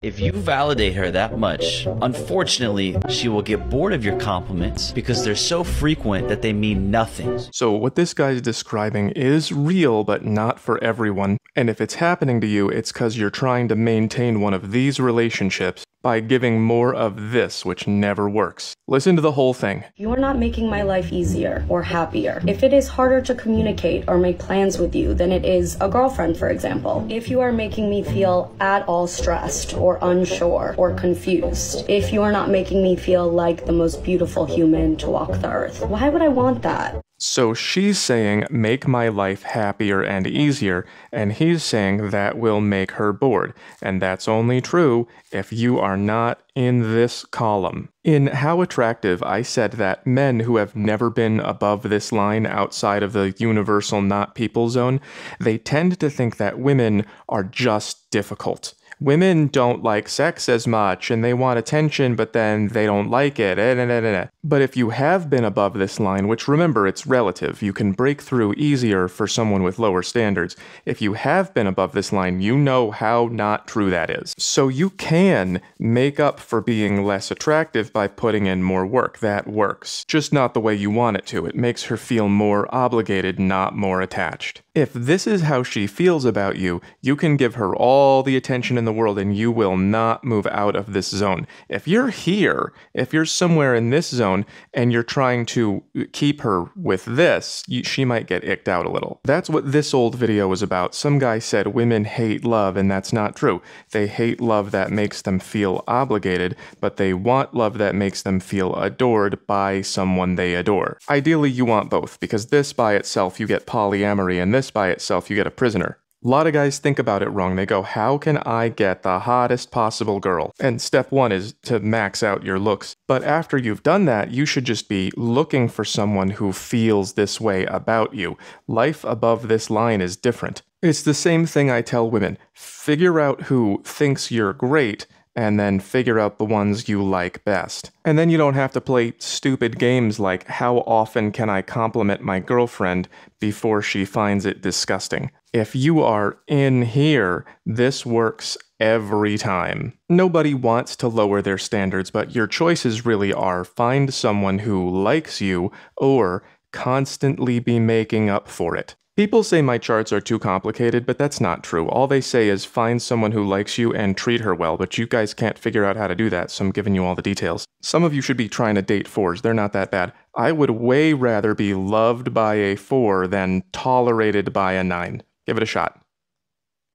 If you validate her that much, unfortunately, she will get bored of your compliments because they're so frequent that they mean nothing. So what this guy's describing is real, but not for everyone. And if it's happening to you, it's because you're trying to maintain one of these relationships by giving more of this, which never works. Listen to the whole thing. You're not making my life easier or happier. If it is harder to communicate or make plans with you than it is a girlfriend, for example, if you are making me feel at all stressed or unsure or confused, if you are not making me feel like the most beautiful human to walk the earth, why would I want that? So she's saying, make my life happier and easier, and he's saying that will make her bored. And that's only true if you are not in this column. In How Attractive, I said that men who have never been above this line outside of the universal not people zone, they tend to think that women are just difficult. Women don't like sex as much, and they want attention, but then they don't like it. But if you have been above this line, which remember, it's relative, you can break through easier for someone with lower standards. If you have been above this line, you know how not true that is. So you can make up for being less attractive by putting in more work. That works. Just not the way you want it to. It makes her feel more obligated, not more attached. If this is how she feels about you, you can give her all the attention in the world and you will not move out of this zone. If you're here, if you're somewhere in this zone and you're trying to keep her with this, she might get icked out a little. That's what this old video was about. Some guy said women hate love, and that's not true. They hate love that makes them feel obligated, but they want love that makes them feel adored by someone they adore. Ideally, you want both, because this by itself you get polyamory, and this by itself you get a prisoner. A lot of guys think about it wrong. They go, how can I get the hottest possible girl? And step one is to max out your looks. But after you've done that, you should just be looking for someone who feels this way about you. Life above this line is different. It's the same thing I tell women. Figure out who thinks you're great, and then figure out the ones you like best. And then you don't have to play stupid games like, how often can I compliment my girlfriend before she finds it disgusting? If you are in here, this works every time. Nobody wants to lower their standards, but your choices really are find someone who likes you or constantly be making up for it. People say my charts are too complicated, but that's not true. All they say is find someone who likes you and treat her well, but you guys can't figure out how to do that, so I'm giving you all the details. Some of you should be trying to date 4s. They're not that bad. I would way rather be loved by a 4 than tolerated by a 9. Give it a shot.